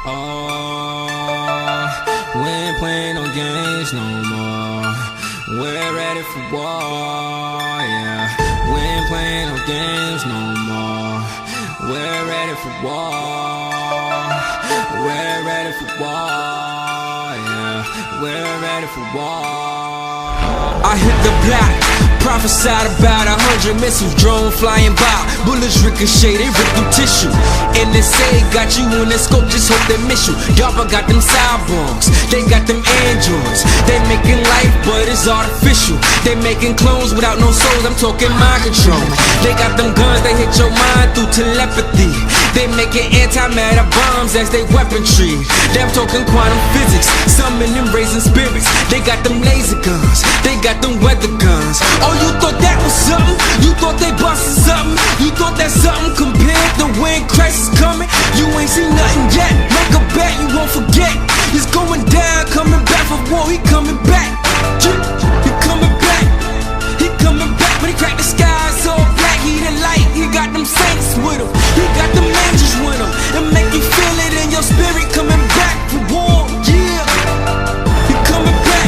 We ain't playing no games no more. We're ready for war, yeah. We ain't playing no games no more. We're ready for war. We're ready for war, yeah. We're ready for war. I hit the block, prophesied about 100 missiles, drone flying by, bullets ricochet, they rip through tissue. NSA got you in the scope, just hope they miss you. Y'all got them cyborgs, they got them androids. They making life, but it's artificial. They making clones without no souls, I'm talking mind control. They got them guns, they hit your mind through telepathy. They making antimatter bombs as they weaponry. Them talking quantum physics, summoning raising spirits. They got them laser guns, they got them weather guns. Oh, you thought that was something? You thought they busted something? You thought that something compared to when Christ is coming? You ain't seen nothing yet. Make a bet you won't forget. He's going down, coming back for war. He coming back. He coming back. He coming back. When he crack the skies all black, he the light. He got them saints with him. He got them angels with him. And make you feel it in your spirit. Coming back for war. Yeah. He coming back.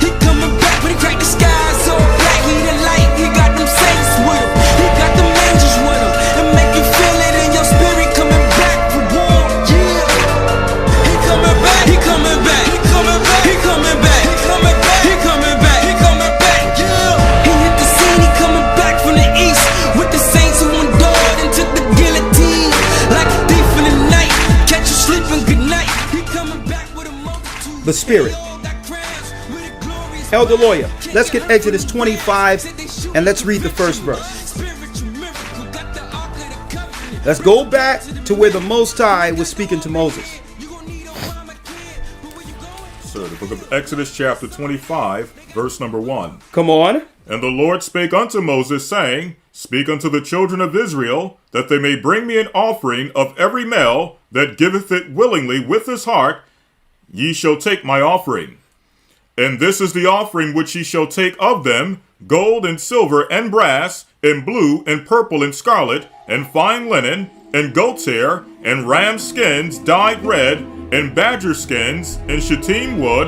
He coming back. When he crack the skies all black, he the light. He got them saints with him. He got them angels with him. And make you feel it in your spirit. Coming back for war. Yeah. He coming back. He coming back. He coming back. He coming back. He coming back. He coming back. He coming back. Yeah. He hit the scene. He coming back from the east with the saints who endured and took the guillotine like a thief in the night. Catch you sleeping good night. He coming back with a multitude. The Spirit. Elder Lawyer, let's get Exodus 25 and let's read the first verse. Let's go back to where the Most High was speaking to Moses. Sir, the book of Exodus chapter 25, verse number 1. Come on. And the Lord spake unto Moses, saying, Speak unto the children of Israel, that they may bring me an offering of every male that giveth it willingly with his heart. Ye shall take my offering. And this is the offering which ye shall take of them, gold and silver and brass, and blue and purple and scarlet, and fine linen, and goat's hair, and ram skins dyed red, and badger skins, and shittim wood,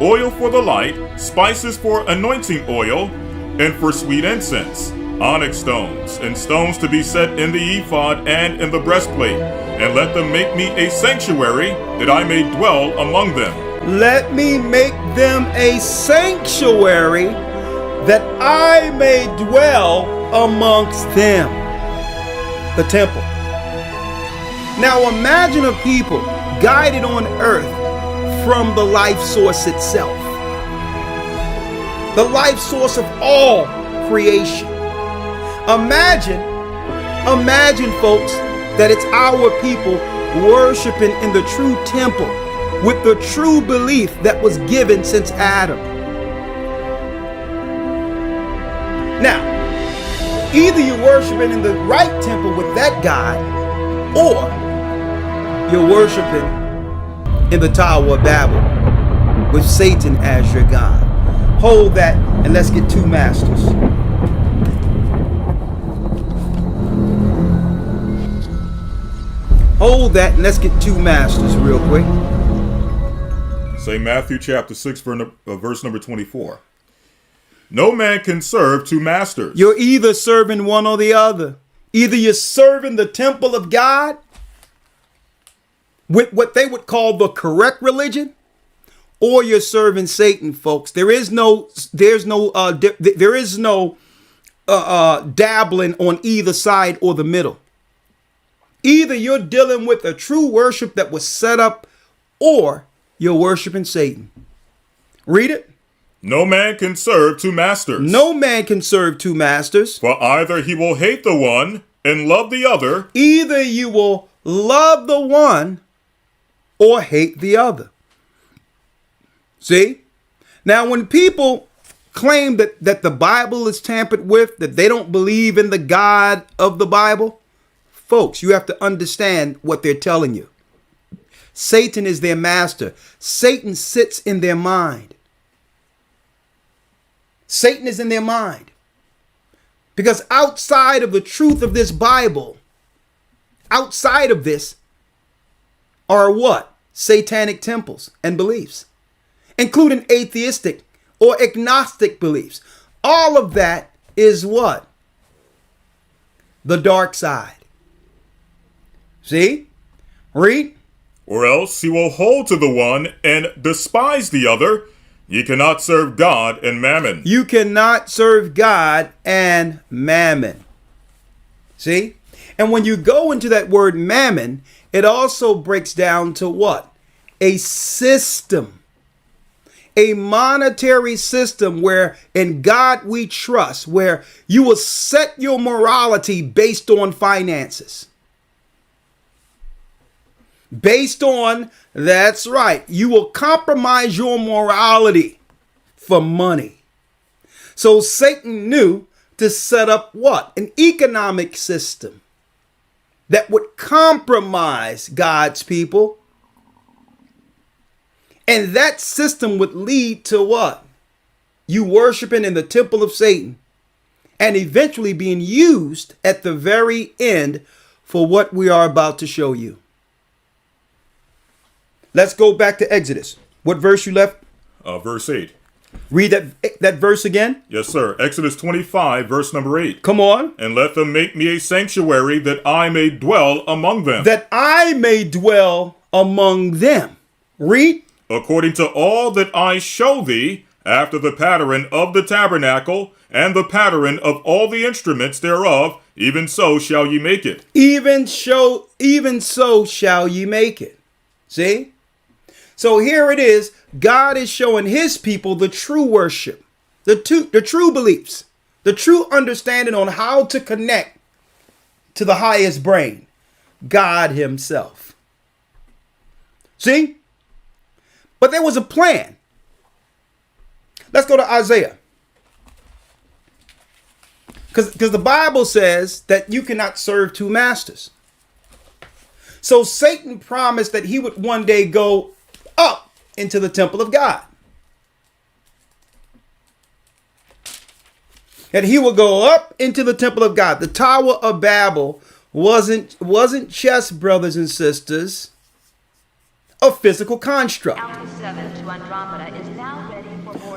oil for the light, spices for anointing oil, and for sweet incense, onyx stones, and stones to be set in the ephod and in the breastplate. And let them make me a sanctuary, that I may dwell among them. Let me make them a sanctuary that I may dwell amongst them. The temple. Now imagine a people guided on earth from the life source itself. The life source of all creation. Imagine folks, that it's our people worshiping in the true temple with the true belief that was given since Adam. Now, either you're worshiping in the right temple with that God, or you're worshiping in the Tower of Babel with Satan as your God. Hold that and let's get two masters. Hold that and let's get two masters real quick. Say Matthew chapter 6, verse number 24. No man can serve two masters. You're either serving one or the other. Either you're serving the temple of God with what they would call the correct religion, or you're serving Satan, folks. There is no dabbling on either side or the middle. Either you're dealing with a true worship that was set up, or you're worshiping Satan. Read it. No man can serve two masters. No man can serve two masters. For either he will hate the one and love the other. Either you will love the one or hate the other. See? Now, when people claim that the Bible is tampered with, that they don't believe in the God of the Bible, folks, you have to understand what they're telling you. Satan is their master. Satan sits in their mind. Satan is in their mind. Because outside of the truth of this Bible, outside of this, are what? Satanic temples and beliefs, including atheistic or agnostic beliefs. All of that is what? The dark side. See? Read. Or else he will hold to the one and despise the other. Ye cannot serve God and mammon. You cannot serve God and mammon. See? And when you go into that word mammon, it also breaks down to what? A system. A monetary system where in God we trust, where you will set your morality based on finances. Based on, that's right, you will compromise your morality for money. So Satan knew to set up what? An economic system that would compromise God's people. And that system would lead to what? You worshiping in the temple of Satan and eventually being used at the very end for what we are about to show you. Let's go back to Exodus. What verse you left? Verse 8. Read that verse again. Yes, sir. Exodus 25, verse number 8. Come on. And let them make me a sanctuary that I may dwell among them. That I may dwell among them. Read. According to all that I show thee, after the pattern of the tabernacle, and the pattern of all the instruments thereof, even so shall ye make it. Even so shall ye make it. See? So here it is. God is showing his people the true worship, the true beliefs, the true understanding on how to connect to the highest brain, God himself. See? But there was a plan. Let's go to Isaiah. Because the Bible says that you cannot serve two masters. So Satan promised that he would one day go up into the temple of God. That he will go up into the temple of God. The Tower of Babel wasn't just, brothers and sisters, a physical construct.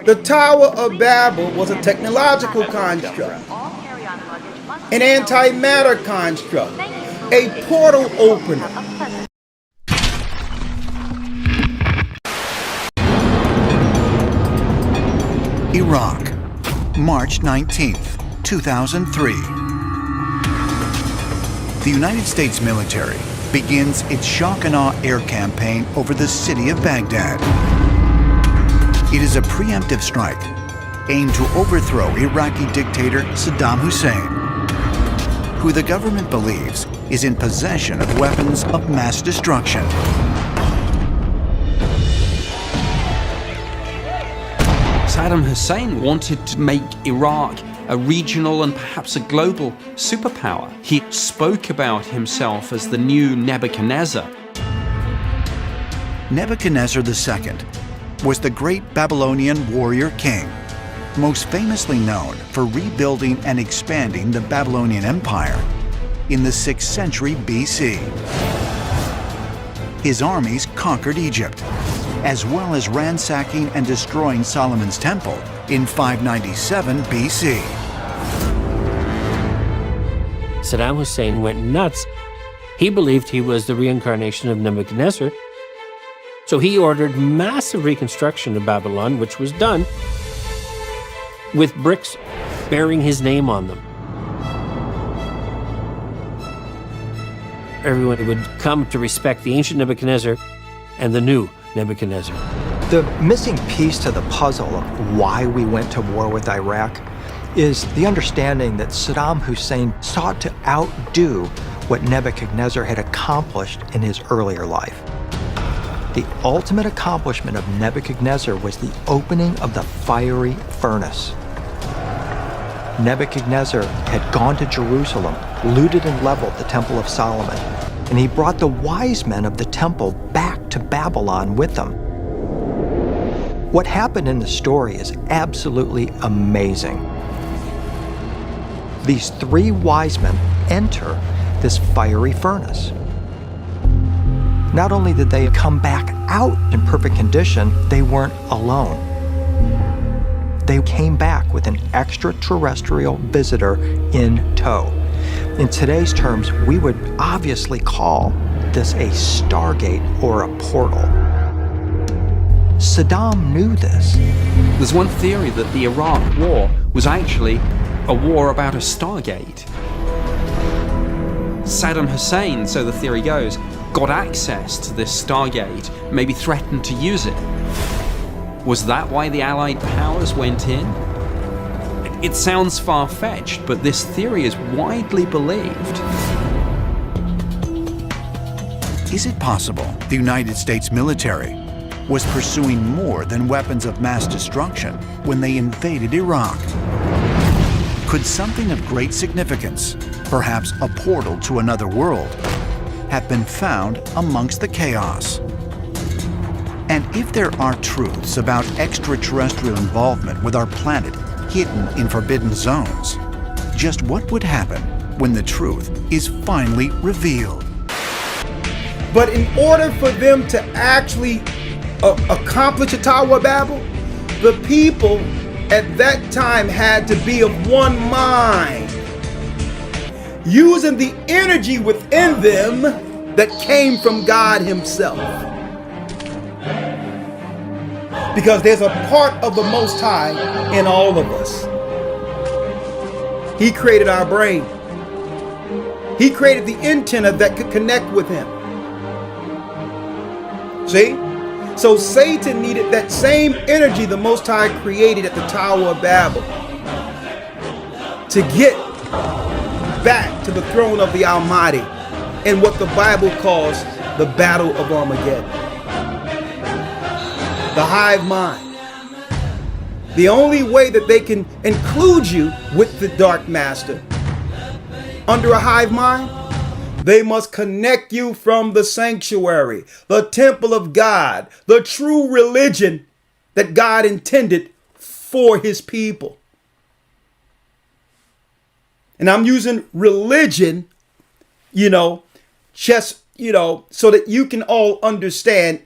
The Tower of Babel was a technological construct, an antimatter construct, a portal opener. Iraq, March 19th, 2003. The United States military begins its shock and awe air campaign over the city of Baghdad. It is a preemptive strike aimed to overthrow Iraqi dictator Saddam Hussein, who the government believes is in possession of weapons of mass destruction. Saddam Hussein wanted to make Iraq a regional and perhaps a global superpower. He spoke about himself as the new Nebuchadnezzar. Nebuchadnezzar II was the great Babylonian warrior king, most famously known for rebuilding and expanding the Babylonian Empire in the 6th century BC. His armies conquered Egypt, as well as ransacking and destroying Solomon's temple in 597 BC. Saddam Hussein went nuts. He believed he was the reincarnation of Nebuchadnezzar. So he ordered massive reconstruction of Babylon, which was done with bricks bearing his name on them. Everyone would come to respect the ancient Nebuchadnezzar and the new Nebuchadnezzar. The missing piece to the puzzle of why we went to war with Iraq is the understanding that Saddam Hussein sought to outdo what Nebuchadnezzar had accomplished in his earlier life. The ultimate accomplishment of Nebuchadnezzar was the opening of the fiery furnace. Nebuchadnezzar had gone to Jerusalem, looted and leveled the Temple of Solomon, and he brought the wise men of the temple back to Babylon with them. What happened in the story is absolutely amazing. These three wise men enter this fiery furnace. not only did they come back out in perfect condition, they weren't alone. They came back with an extraterrestrial visitor in tow. In today's terms, we would obviously call this a stargate or a portal. Saddam knew this. There's one theory that the Iraq War was actually a war about a stargate. Saddam Hussein, so the theory goes, got access to this stargate, maybe threatened to use it. Was that why the Allied powers went in? It sounds far-fetched, but this theory is widely believed. Is it possible the United States military was pursuing more than weapons of mass destruction when they invaded Iraq? Could something of great significance, perhaps a portal to another world, have been found amongst the chaos? And if there are truths about extraterrestrial involvement with our planet hidden in forbidden zones, just what would happen when the truth is finally revealed? But in order for them to actually accomplish the Tower of Babel, the people at that time had to be of one mind, using the energy within them that came from God Himself. Because there's a part of the Most High in all of us. He created our brain. He created the antenna that could connect with Him. See? So Satan needed that same energy the Most High created at the Tower of Babel to get back to the throne of the Almighty in what the Bible calls the Battle of Armageddon. The hive mind. The only way that they can include you with the Dark Master under a hive mind, they must connect you from the sanctuary, the temple of God, the true religion that God intended for His people. And I'm using religion, just, so that you can all understand,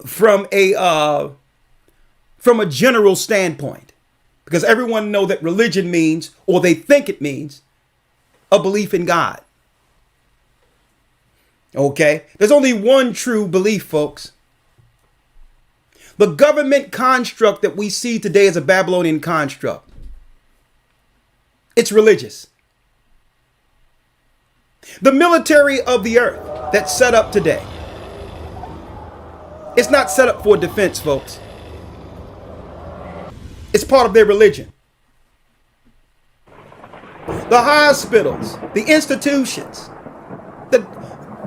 from a general standpoint. Because everyone knows that religion means, or they think it means, a belief in God. Okay? There's only one true belief, folks. The government construct that we see today is a Babylonian construct. It's religious. The military of the earth that's set up today, it's not set up for defense, folks. It's part of their religion. The hospitals, the institutions,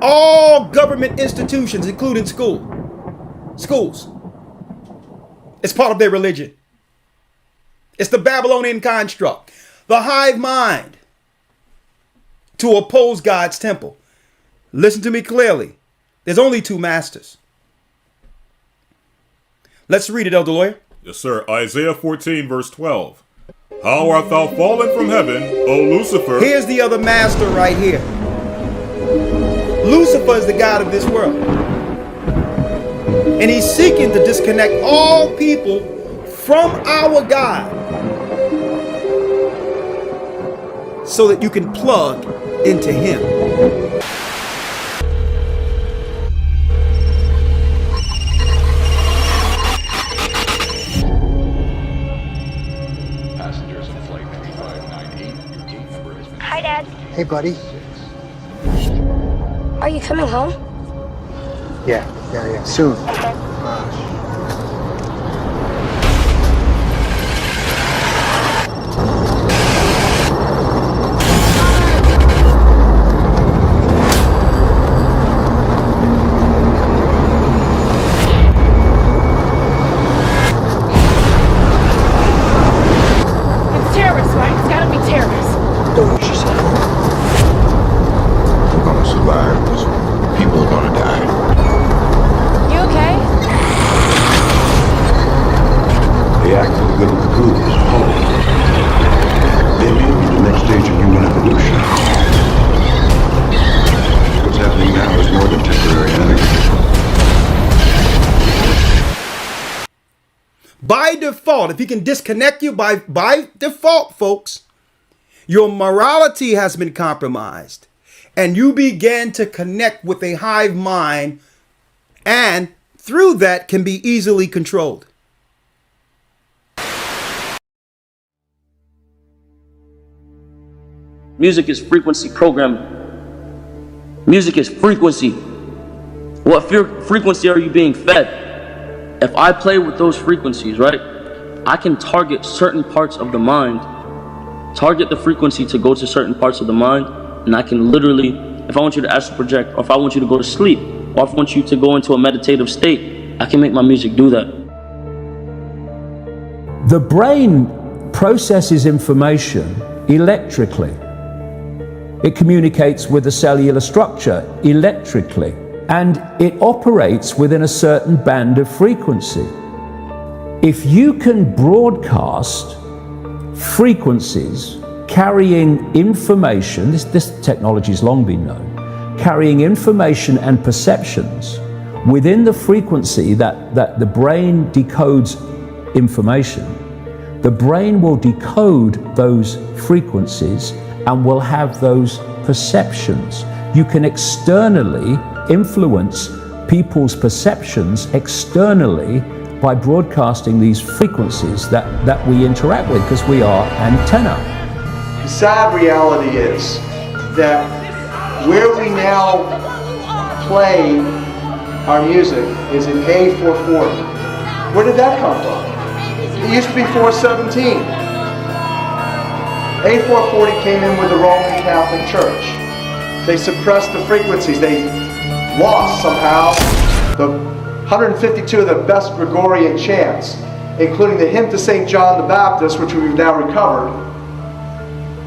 all government institutions, including schools, it's part of their religion. It's the Babylonian construct, the hive mind to oppose God's temple. Listen to me clearly. There's only two masters. Let's read it, Elder Lawyer. Yes, sir. Isaiah 14, verse 12. How art thou fallen from heaven, O Lucifer? Here's the other master right here. Lucifer is the god of this world. And he's seeking to disconnect all people from our God so that you can plug into Him. Hi, Dad. Hey, buddy. Are you coming home? Yeah. Soon. Okay. It's terrorists, right? It's gotta be terrorists. Don't what she said. We're gonna survive. People are gonna die. You okay? by default, if he can disconnect you by default, folks, your morality has been compromised. And you begin to connect with a hive mind, and through that can be easily controlled. Music is frequency programming. Music is frequency. What frequency are you being fed? If I play with those frequencies, right, I can target certain parts of the mind, target the frequency to go to certain parts of the mind, and I can literally, if I want you to astral project, or if I want you to go to sleep, or if I want you to go into a meditative state, I can make my music do that. The brain processes information electrically. It communicates with the cellular structure electrically, and it operates within a certain band of frequency. If you can broadcast frequencies carrying information, this technology has long been known, carrying information and perceptions within the frequency that the brain decodes information, the brain will decode those frequencies and will have those perceptions. You can externally influence people's perceptions externally by broadcasting these frequencies that we interact with, because we are antenna. The sad reality is that where we now play our music is in A440. Where did that come from? It used to be 417. A440 came in with the Roman Catholic Church. They suppressed the frequencies. They lost somehow the 152 of the best Gregorian chants, including the hymn to St. John the Baptist, which we've now recovered.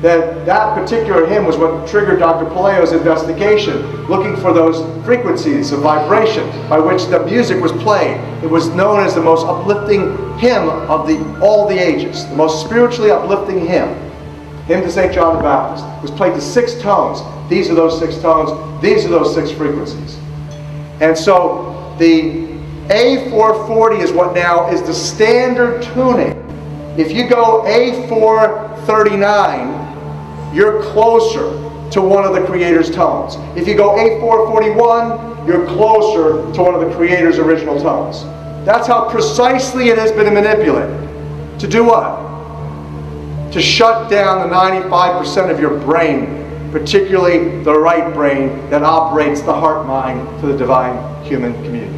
That particular hymn was what triggered Dr. Palaio's investigation, looking for those frequencies of vibration by which the music was played. It was known as the most uplifting hymn of all the ages, the most spiritually uplifting hymn. Hymn to St. John the Baptist. It was played to 6 tones. These are those 6 tones. These are those 6 frequencies. And so the A440 is what now is the standard tuning. If you go A439, you're closer to one of the Creator's tones. If you go A441, you're closer to one of the Creator's original tones. That's how precisely it has been manipulated. To do what? To shut down the 95% of your brain, particularly the right brain that operates the heart mind for the divine human community.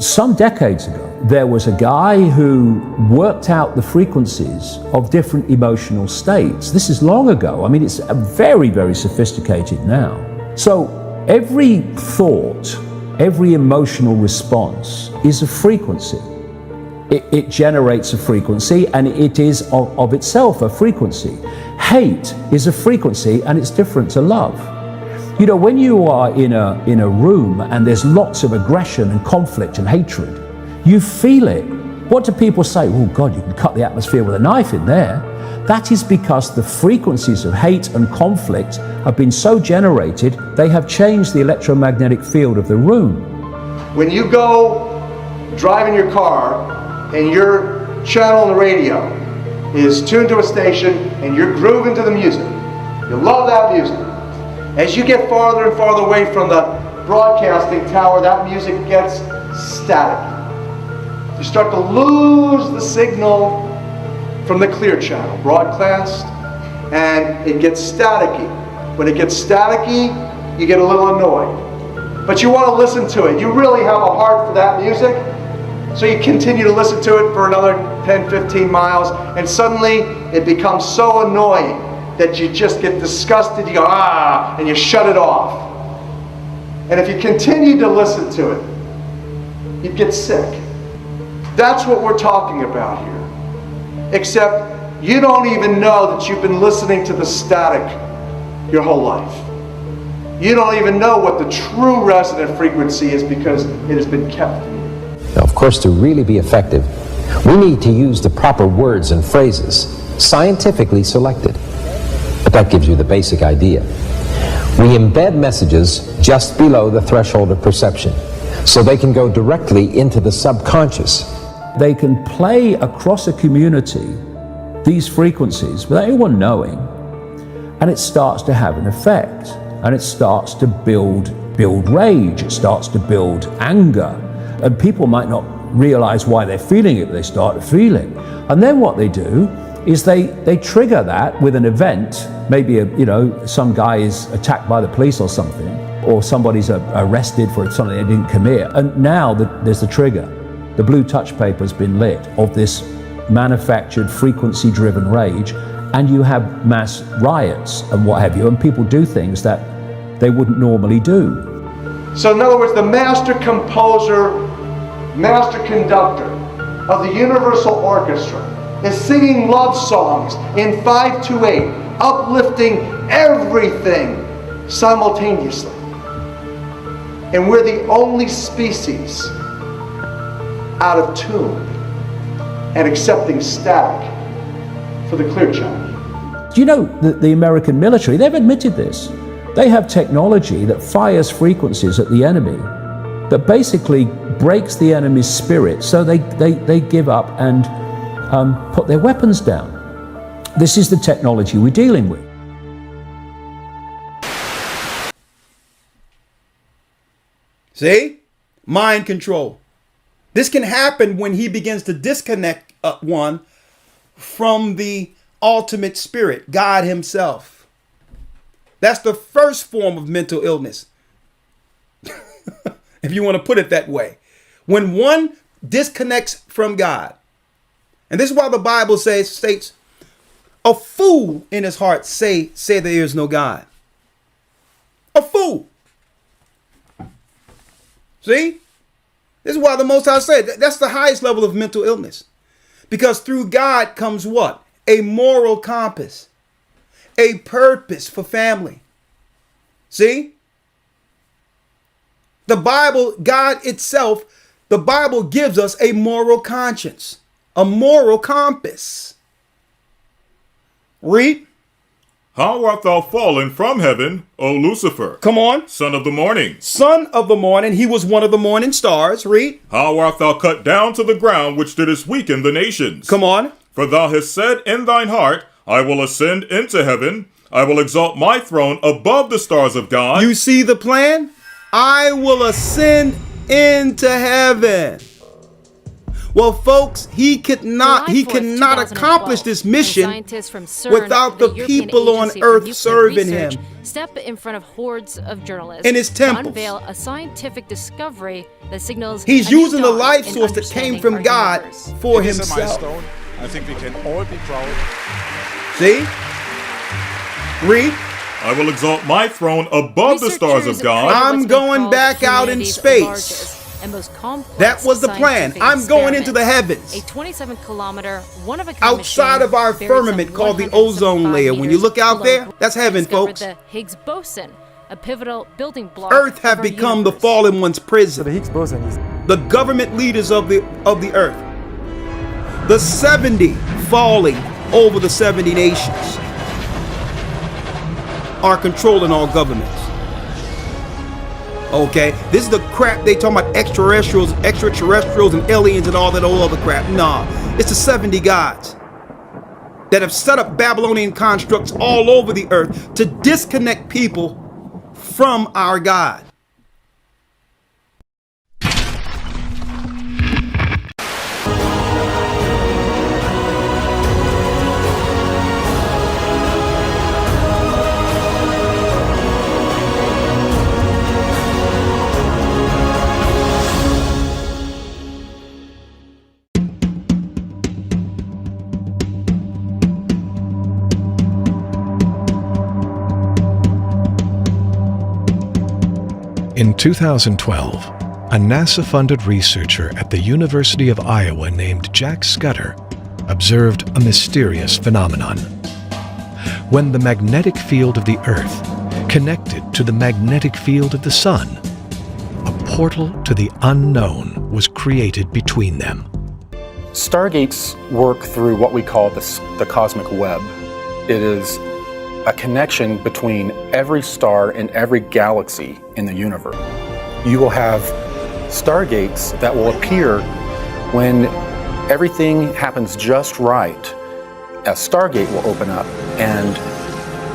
Some decades ago, there was a guy who worked out the frequencies of different emotional states. This is long ago. I mean, it's very, very sophisticated now. So every thought, every emotional response is a frequency. It generates a frequency, and it is of itself a frequency. Hate is a frequency, and it's different to love. You know, when you are in a room and there's lots of aggression and conflict and hatred, you feel it. What do people say? Oh God, you can cut the atmosphere with a knife in there. That is because the frequencies of hate and conflict have been so generated, they have changed the electromagnetic field of the room. When you go driving your car and your channel on the radio is tuned to a station and you're grooving to the music, you love that music. As you get farther and farther away from the broadcasting tower, that music gets static. You start to lose the signal from the clear channel, broadcast, and it gets staticky. When it gets staticky, you get a little annoyed. But you want to listen to it. You really have a heart for that music, so you continue to listen to it for another 10, 15 miles, and suddenly it becomes so annoying that you just get disgusted. You go, ah, and you shut it off. And if you continue to listen to it, you get sick. That's what we're talking about here. Except you don't even know that you've been listening to the static your whole life. You don't even know what the true resonant frequency is because it has been kept from you. Now, of course, to really be effective, we need to use the proper words and phrases, scientifically selected. But that gives you the basic idea. We embed messages just below the threshold of perception, so they can go directly into the subconscious. they can play across a community these frequencies without anyone knowing, and it starts to have an effect, and it starts to build rage, it starts to build anger, and people might not realize why they're feeling it, but they start feeling. And then what they do is they trigger that with an event, maybe some guy is attacked by the police or something, or somebody's arrested for something they didn't commit, and now there's the trigger. The blue touch paper's been lit of this manufactured frequency-driven rage, and you have mass riots and what have you, and people do things that they wouldn't normally do. So in other words, the master composer, master conductor of the Universal Orchestra is singing love songs in 5/8, uplifting everything simultaneously. And we're the only species out of tune and accepting static for the clear channel. Do you know that the American military, they've admitted this. They have technology that fires frequencies at the enemy that basically breaks the enemy's spirit, so they give up and put their weapons down. This is the technology we're dealing with. See? Mind control. This can happen when he begins to disconnect one from the ultimate spirit, God himself. That's the first form of mental illness, if you want to put it that way. When one disconnects from God. And this is why the Bible states, a fool in his heart say there is no God. A fool. See? This is why the Most High said that's the highest level of mental illness. Because through God comes what? A moral compass. A purpose for family. See? The Bible, God itself, the Bible gives us a moral conscience. A moral compass. Read. How art thou fallen from heaven, O Lucifer? Come on. Son of the morning. Son of the morning. He was one of the morning stars. Read. How art thou cut down to the ground, which didst weaken the nations? Come on. For thou hast said in thine heart, I will ascend into heaven. I will exalt my throne above the stars of God. You see the plan? I will ascend into heaven. Well, folks, he cannot accomplish this mission without the people on earth serving him. Step in front of hordes of journalists in his temples to unveil a scientific discovery that signals he's using the life source that came from God for himself. It is a milestone. I think we can all be proud. See? Read. I will exalt my throne above the stars of God. I'm going back out in space. That was the plan. I'm going into the heavens. A 27-kilometer, one-of-a-kind outside of our firmament called the ozone layer. When you look out there, that's heaven, folks. The Higgs boson, a pivotal building block. Earth have become the fallen one's prison. The Higgs boson is the government leaders of the earth. The 70 falling over the 70 nations are controlling all governments. Okay, this is the crap they talking about, extraterrestrials and aliens and all that old other crap. Nah, it's the 70 gods that have set up Babylonian constructs all over the earth to disconnect people from our God. In 2012, a NASA-funded researcher at the University of Iowa named Jack Scudder observed a mysterious phenomenon. When the magnetic field of the Earth connected to the magnetic field of the Sun, a portal to the unknown was created between them. Stargates work through what we call the cosmic web. It is a connection between every star and every galaxy in the universe. You will have stargates that will appear when everything happens just right, a Stargate will open up and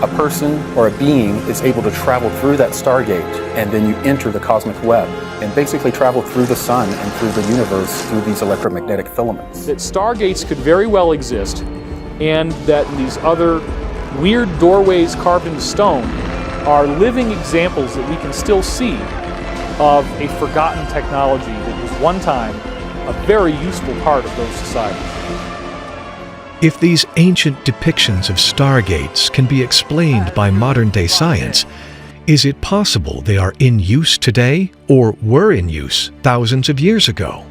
a person or a being is able to travel through that Stargate, and then you enter the cosmic web and basically travel through the sun and through the universe through these electromagnetic filaments. That Stargates could very well exist, and that these other weird doorways carved into stone are living examples that we can still see of a forgotten technology that was one time a very useful part of those societies. If these ancient depictions of stargates can be explained by modern-day science, is it possible they are in use today or were in use thousands of years ago?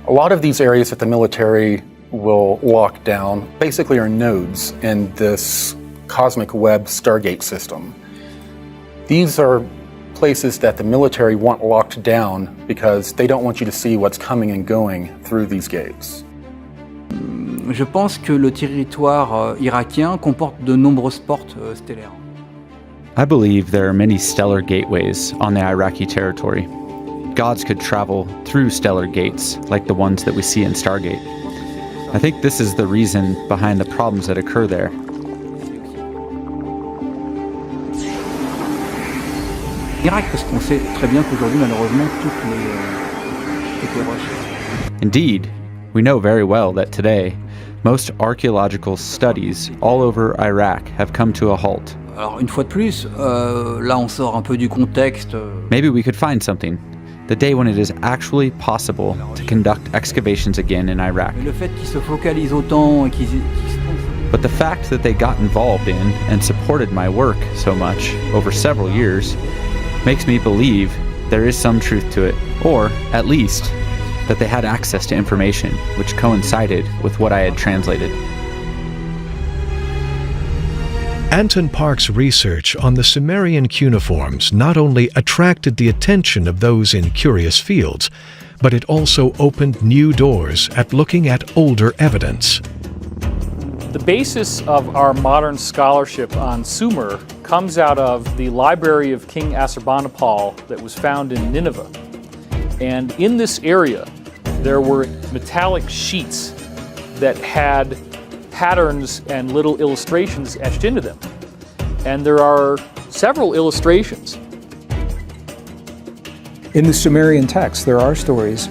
A lot of these areas that the military will lock down basically are nodes in this cosmic web Stargate system. These are places that the military want locked down because they don't want you to see what's coming and going through these gates. Je pense que le territoire irakien comporte de nombreuses portes stellaires. I believe there are many stellar gateways on the Iraqi territory. Gods could travel through stellar gates like the ones that we see in Stargate. I think this is the reason behind the problems that occur there. Irak, parce qu'on sait très bien qu'aujourd'hui, malheureusement, toutes les roches. Indeed, we know very well that today, most archaeological studies all over Iraq have come to a halt. Alors, une fois de plus, là on sort un peu du contexte. Maybe we could find something. The day when it is actually possible to conduct excavations again in Iraq. Le fait qu'ils se focalisent autant et qu'ils But the fact that they got involved in and supported my work so much over several years makes me believe there is some truth to it, or at least that they had access to information which coincided with what I had translated. Anton Park's research on the Sumerian cuneiforms not only attracted the attention of those in curious fields, but it also opened new doors at looking at older evidence. The basis of our modern scholarship on Sumer comes out of the library of King Assurbanipal that was found in Nineveh. And in this area, there were metallic sheets that had patterns and little illustrations etched into them. And there are several illustrations. In the Sumerian text, there are stories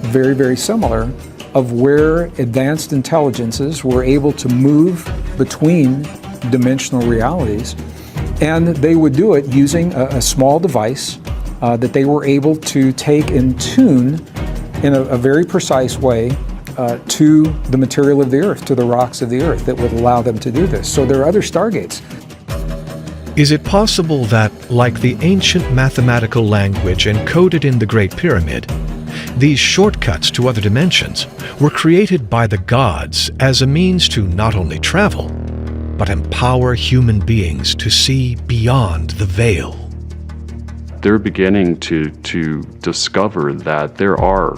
very, very similar of where advanced intelligences were able to move between dimensional realities, and they would do it using a small device that they were able to take and tune in a very precise way to the material of the earth, to the rocks of the earth, that would allow them to do this. So there are other stargates. Is it possible that, like the ancient mathematical language encoded in the Great Pyramid, these shortcuts to other dimensions were created by the gods as a means to not only travel, but empower human beings to see beyond the veil? They're beginning to discover that there are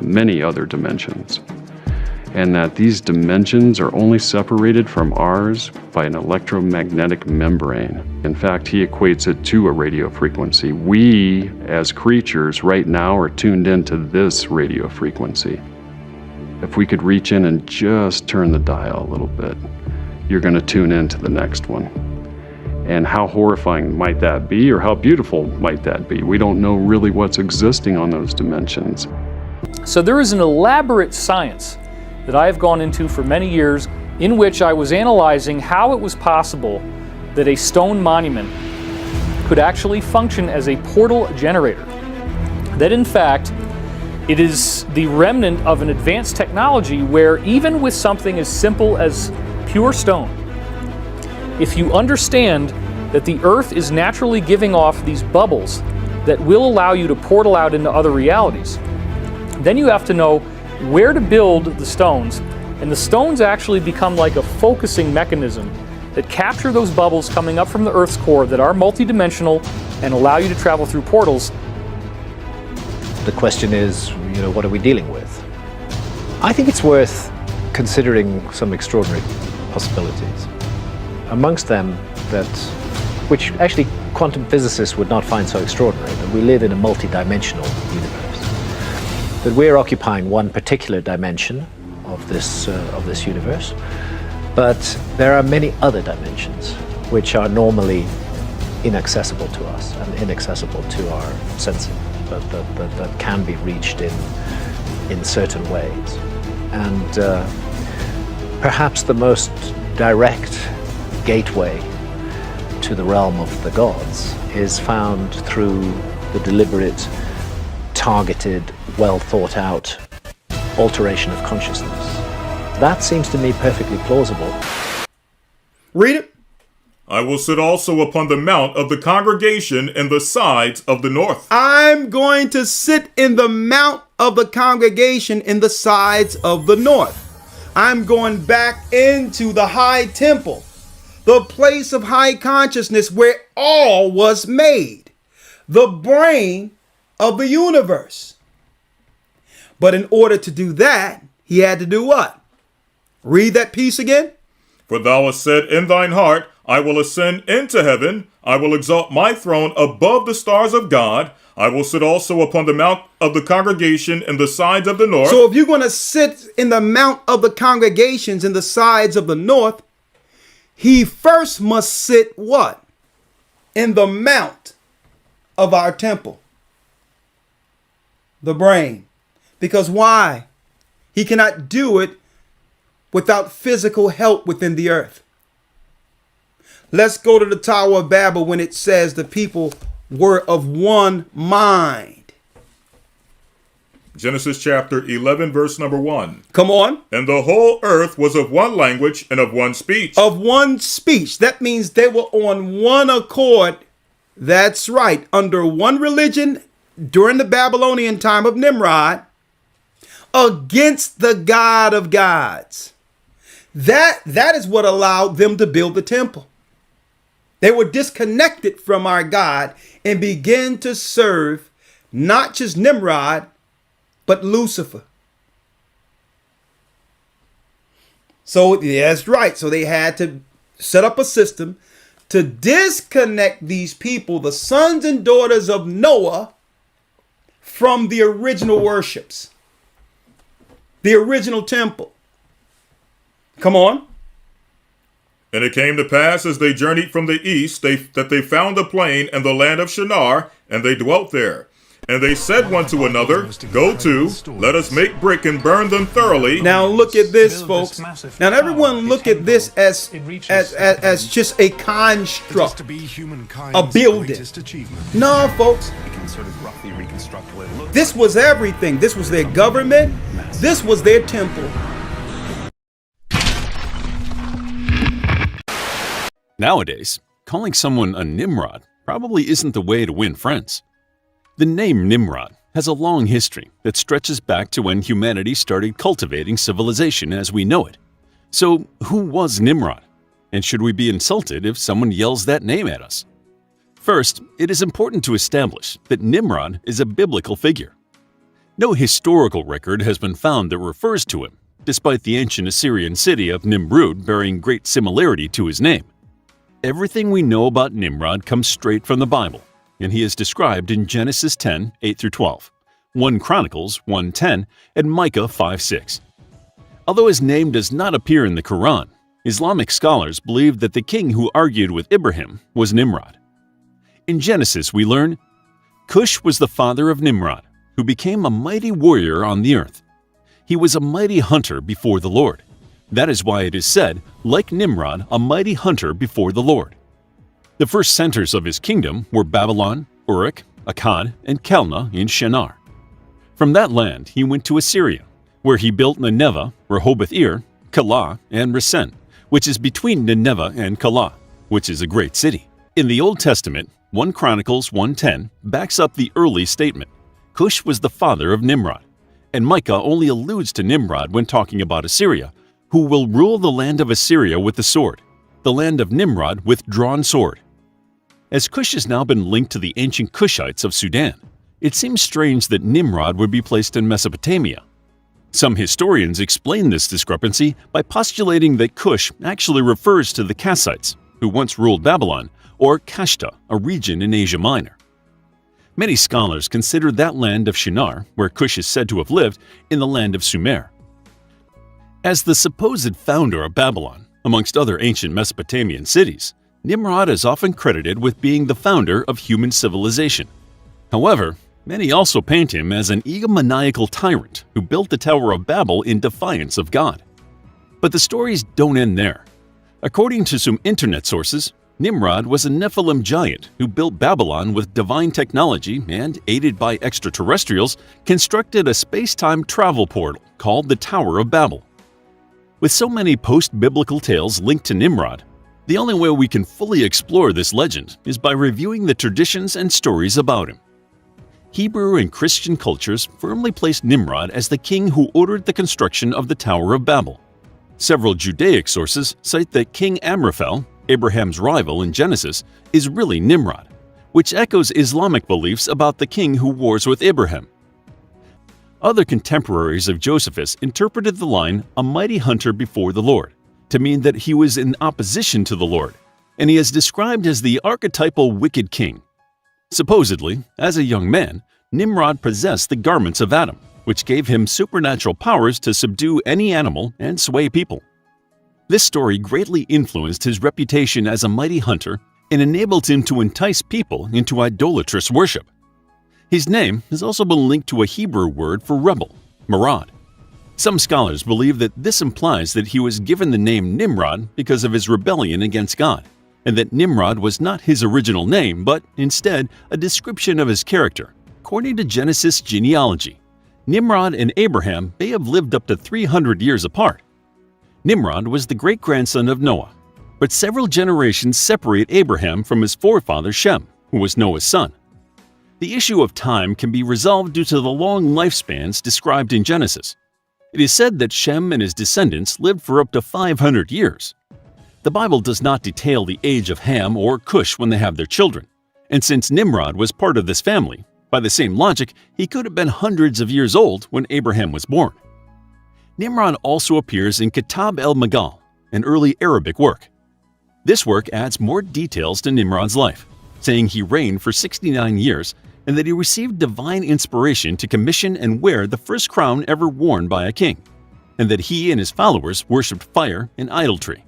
many other dimensions, and that these dimensions are only separated from ours by an electromagnetic membrane. In fact, he equates it to a radio frequency. We, as creatures, right now are tuned into this radio frequency. If we could reach in and just turn the dial a little bit, you're going to tune into the next one. And how horrifying might that be, or how beautiful might that be? We don't know really what's existing on those dimensions. So there is an elaborate science that I have gone into for many years, in which I was analyzing how it was possible that a stone monument could actually function as a portal generator. That in fact, it is the remnant of an advanced technology where even with something as simple as pure stone, if you understand that the earth is naturally giving off these bubbles that will allow you to portal out into other realities, then you have to know where to build the stones, and the stones actually become like a focusing mechanism that capture those bubbles coming up from the Earth's core that are multidimensional and allow you to travel through portals. The question is, what are we dealing with? I think it's worth considering some extraordinary possibilities. Amongst them, which actually quantum physicists would not find so extraordinary, that we live in a multidimensional universe. that we're occupying one particular dimension of this universe, but there are many other dimensions which are normally inaccessible to us and inaccessible to our sensing, that can be reached in certain ways. And perhaps the most direct gateway to the realm of the gods is found through the deliberate, targeted, well thought out alteration of consciousness. That seems to me perfectly plausible. Read it. I will sit also upon the mount of the congregation in the sides of the north. I'm going to sit in the mount of the congregation in the sides of the north. I'm going back into the high temple, the place of high consciousness where all was made, the brain of the universe. But in order to do that, he had to do what? Read that piece again. For thou hast said in thine heart, I will ascend into heaven. I will exalt my throne above the stars of God. I will sit also upon the mount of the congregation in the sides of the north. So if you're going to sit in the mount of the congregations in the sides of the north, he first must sit what? In the mount of our temple. The brain. Because why? He cannot do it without physical help within the earth. Let's go to the Tower of Babel when it says the people were of one mind. Genesis chapter 11, verse number 1. Come on. And the whole earth was of one language and of one speech. Of one speech. That means they were on one accord. That's right. Under one religion during the Babylonian time of Nimrod against the God of gods. That is what allowed them to build the temple. They were disconnected from our God and began to serve not just Nimrod, but Lucifer. So that's right. So they had to set up a system to disconnect these people, the sons and daughters of Noah, from the original worships, the original temple. Come on. And it came to pass as they journeyed from the east that they found a plain in the land of Shinar, and they dwelt there. And they said one to another, Go to, let us make brick and burn them thoroughly. Now look at this, folks. Now everyone look at this as just a construct, a building. No, folks. This was everything. This was their government. This was their temple. Nowadays, calling someone a Nimrod probably isn't the way to win friends. The name Nimrod has a long history that stretches back to when humanity started cultivating civilization as we know it. So, who was Nimrod? And should we be insulted if someone yells that name at us? First, it is important to establish that Nimrod is a biblical figure. No historical record has been found that refers to him, despite the ancient Assyrian city of Nimrud bearing great similarity to his name. Everything we know about Nimrod comes straight from the Bible, and he is described in Genesis 10, 8-12, 1 Chronicles 1:10, and Micah 5:6. Although his name does not appear in the Quran, Islamic scholars believe that the king who argued with Ibrahim was Nimrod. In Genesis we learn, Cush was the father of Nimrod, who became a mighty warrior on the earth. He was a mighty hunter before the Lord. That is why it is said, like Nimrod, a mighty hunter before the Lord. The first centers of his kingdom were Babylon, Uruk, Akkad, and Calneh in Shinar. From that land he went to Assyria, where he built Nineveh, Rehoboth-ir, Calah, and Resen, which is between Nineveh and Calah, which is a great city. In the Old Testament, 1 Chronicles 1:10 backs up the early statement. Cush was the father of Nimrod, and Micah only alludes to Nimrod when talking about Assyria, who will rule the land of Assyria with the sword, the land of Nimrod with drawn sword. As Cush has now been linked to the ancient Cushites of Sudan, it seems strange that Nimrod would be placed in Mesopotamia. Some historians explain this discrepancy by postulating that Cush actually refers to the Kassites, who once ruled Babylon, or Kashta, a region in Asia Minor. Many scholars consider that land of Shinar, where Cush is said to have lived, in the land of Sumer. As the supposed founder of Babylon, amongst other ancient Mesopotamian cities, Nimrod is often credited with being the founder of human civilization. However, many also paint him as an egomaniacal tyrant who built the Tower of Babel in defiance of God. But the stories don't end there. According to some internet sources, Nimrod was a Nephilim giant who built Babylon with divine technology and, aided by extraterrestrials, constructed a space-time travel portal called the Tower of Babel. With so many post-biblical tales linked to Nimrod, the only way we can fully explore this legend is by reviewing the traditions and stories about him. Hebrew and Christian cultures firmly placed Nimrod as the king who ordered the construction of the Tower of Babel. Several Judaic sources cite that King Amraphel, Abraham's rival in Genesis, is really Nimrod, which echoes Islamic beliefs about the king who wars with Abraham. Other contemporaries of Josephus interpreted the line, "a mighty hunter before the Lord," to mean that he was in opposition to the Lord, and he is described as the archetypal wicked king. Supposedly, as a young man, Nimrod possessed the garments of Adam, which gave him supernatural powers to subdue any animal and sway people. This story greatly influenced his reputation as a mighty hunter and enabled him to entice people into idolatrous worship. His name has also been linked to a Hebrew word for rebel, marad. Some scholars believe that this implies that he was given the name Nimrod because of his rebellion against God, and that Nimrod was not his original name but instead a description of his character. According to Genesis genealogy, Nimrod and Abraham may have lived up to 300 years apart. Nimrod was the great-grandson of Noah, but several generations separate Abraham from his forefather Shem, who was Noah's son. The issue of time can be resolved due to the long lifespans described in Genesis. It is said that Shem and his descendants lived for up to 500 years. The Bible does not detail the age of Ham or Cush when they have their children, and since Nimrod was part of this family, by the same logic, he could have been hundreds of years old when Abraham was born. Nimrod also appears in Kitab el-Magal, an early Arabic work. This work adds more details to Nimrod's life, saying he reigned for 69 years and that he received divine inspiration to commission and wear the first crown ever worn by a king, and that he and his followers worshipped fire and idolatry.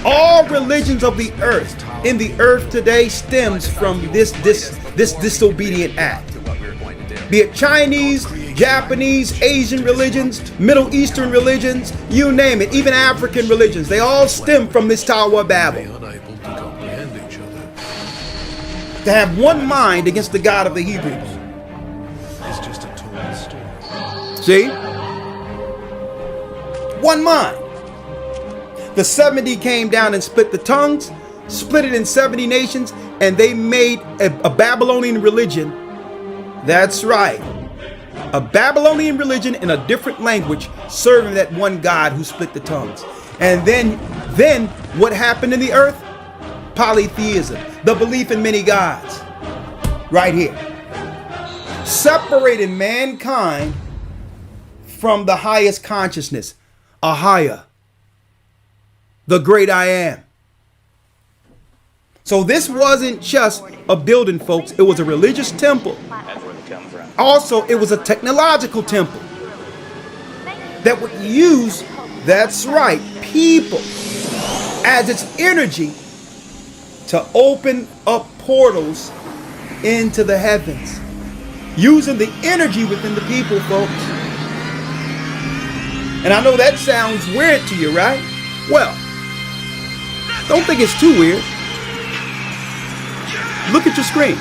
All religions of the earth in the earth today stems from this disobedient act. Be it Chinese, Japanese, Asian religions, Middle Eastern religions, you name it, even African religions, they all stem from this Tower of Babel. To have one mind against the God of the Hebrews. See? One mind. The 70 came down and split the tongues, split it in 70 nations, and they made a Babylonian religion. That's right. A Babylonian religion in a different language, serving that one God who split the tongues. And then what happened in the earth? Polytheism, the belief in many gods. Right here. Separating mankind from the highest consciousness, Ahaya, the great I am. So this wasn't just a building, folks. It was a religious temple. Also, it was a technological temple that would use, that's right, people as its energy to open up portals into the heavens, using the energy within the people, folks. And I know that sounds weird to you, right? Well, don't think it's too weird. Look at your screen.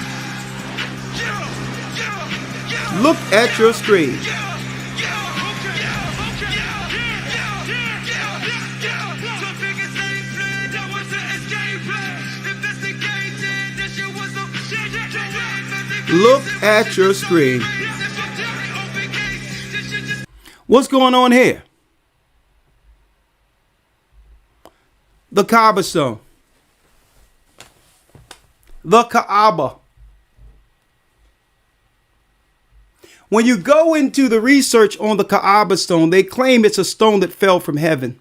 Look at your screen. Look at your screen. What's going on here? The Kaaba stone. The Kaaba. When you go into the research on the Kaaba stone, they claim it's a stone that fell from heaven.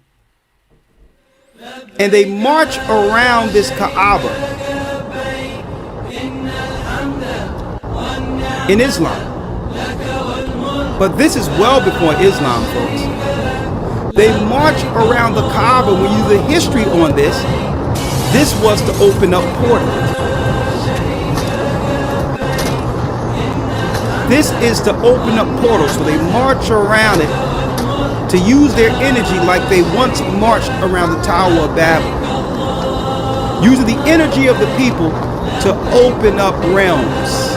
And they march around this Kaaba in Islam. But this is well before Islam, folks. They march around the Kaaba. When you do the history on this was to open up portals. This is to open up portals. So they march around it to use their energy like they once marched around the Tower of Babel. Using the energy of the people to open up realms.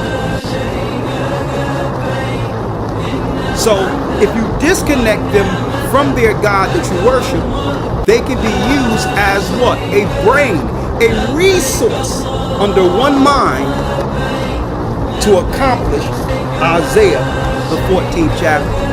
So if you disconnect them from their God that you worship, they can be used as what? A brain, a resource under one mind to accomplish Isaiah, the 14th chapter.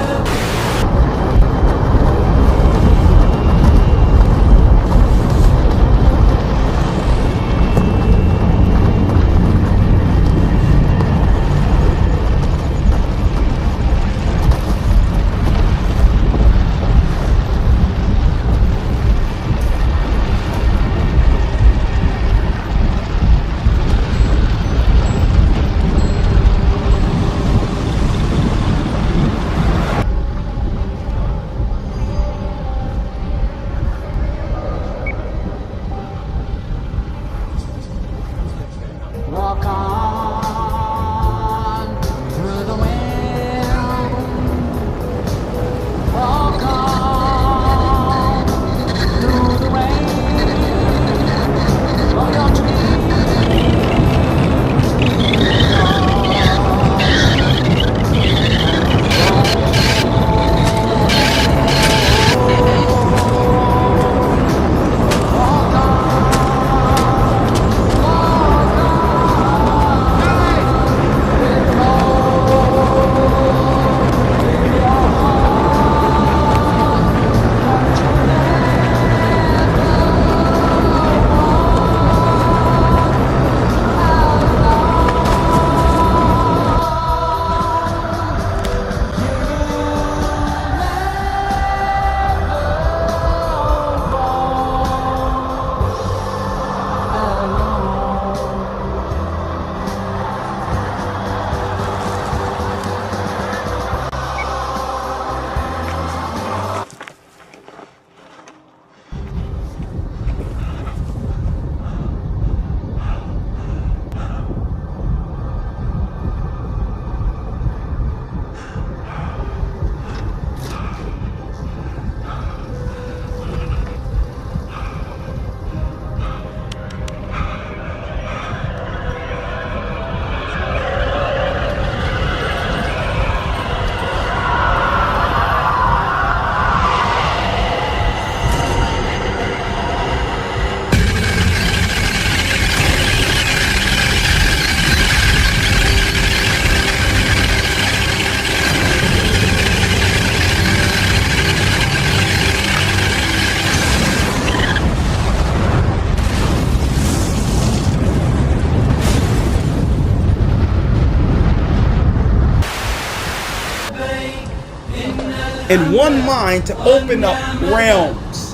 In one mind to open up realms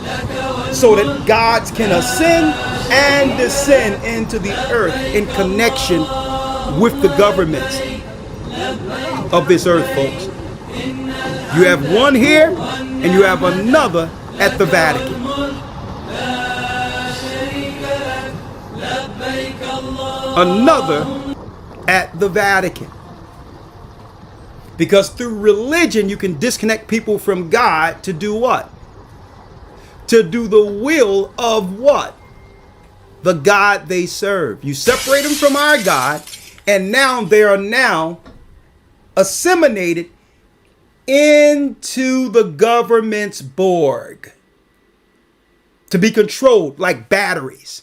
so that gods can ascend and descend into the earth in connection with the governments of this earth, folks. You have one here and you have another at the Vatican. Another at the Vatican. Because through religion, you can disconnect people from God to do what? To do the will of what? The God they serve. You separate them from our God, and now they are now assimilated into the government's Borg to be controlled like batteries.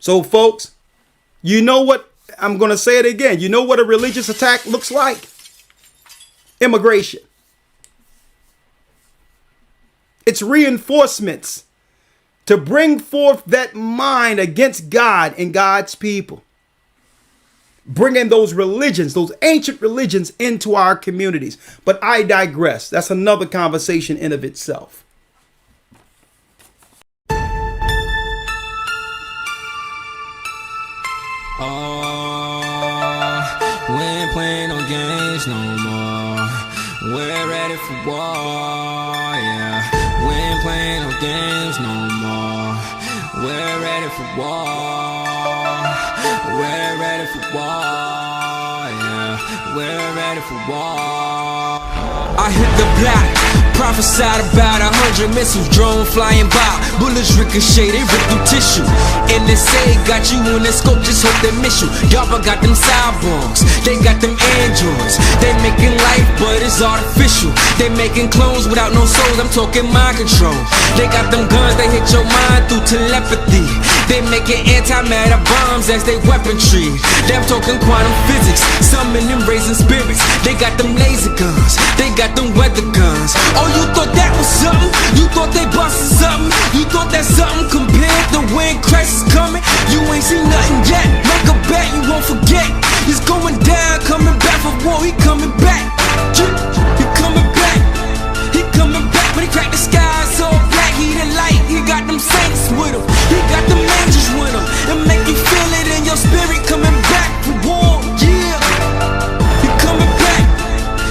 So, folks, you know what? I'm going to say it again. You know what a religious attack looks like? Immigration. It's reinforcements to bring forth that mind against God and God's people. Bringing those religions, those ancient religions into our communities. But I digress. That's another conversation in of itself. We ain't playing no games no more. We're ready for war, yeah. We ain't playing no games no more. We're ready for war. We're ready for war, yeah. We're ready for war. I hit the block, prophesied about 100 missiles, drone flying by, bullets ricochet, they rip through tissue. NSA got you on their scope, just hope they miss you. Y'all got them cyborgs, they got them androids. They making life, but it's artificial. They making clones without no souls, I'm talking mind control. They got them guns, they hit your mind through telepathy. They making antimatter bombs as they weaponry. Them talking quantum physics, summoning raising spirits. They got them laser guns, they got them weather guns. Oh, you thought that was something? You thought they busted something? You thought that something compared to when Christ is coming? You ain't seen nothing yet. Make a bet you won't forget. He's going down, coming back for war. He coming back. He coming back. He coming back. When he cracked the sky, so black. He the light. He got them saints with him. He got them angels with him. And make you feel it in your spirit. Coming back for war. Yeah. He coming back.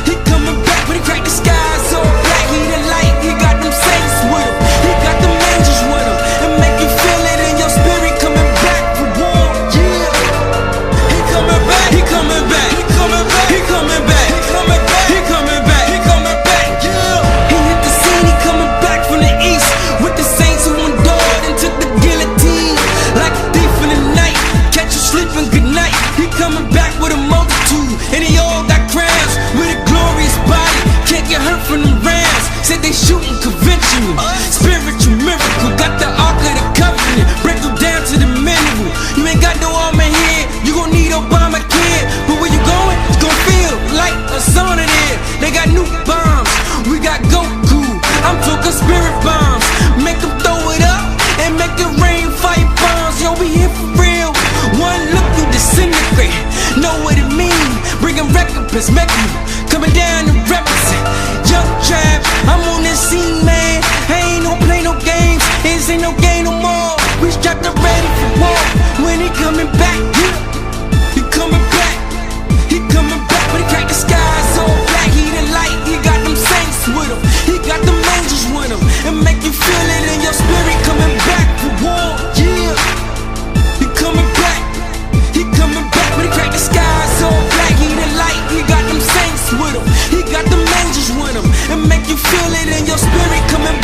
He coming back. When he cracked the sky, so black. He the light. He got them saints with him. He got them angels with him. And make you feel it in your spirit. Coming back for war. Yeah. He coming back. He coming back. He coming back. He coming back. He coming back. He coming back. He coming back. Yeah. He hit the scene. He coming back from the east with the saints who endured and took the guillotine like a thief in the night. Catch you sleeping good night. He coming back with a multitude and they all got crowns with a glorious body. Can't get hurt from them rounds. Said they shooting conventional. Spiritual miracle. Got the Ark of the Covenant. Break them down to the mineral. You ain't got no armor here. You gon' need Obamacare. But where you going? It's gon' feel like a sauna there. They got nuke bombs. We got Goku. I'm talking spirit bombs. Make them throw it up and make it rain fire bombs. Yo, we here for real. One look, you disintegrate. Know what it mean. Bringing recompense, make me coming down to represent. Young trap, I'm on this scene, man. I ain't no play, no games. This ain't no game no more. We strapped up ready for war. When he coming back, he coming back. He coming back. When he crack the sky, so black. He the light. He got them saints with him. He got them angels with him. And make you feel it in your spirit. Coming back for war. Yeah. He coming back. He coming back. When he crack the sky, so black. He the light. He got them saints with him. He got them angels with him. And make you feel it in your spirit. Coming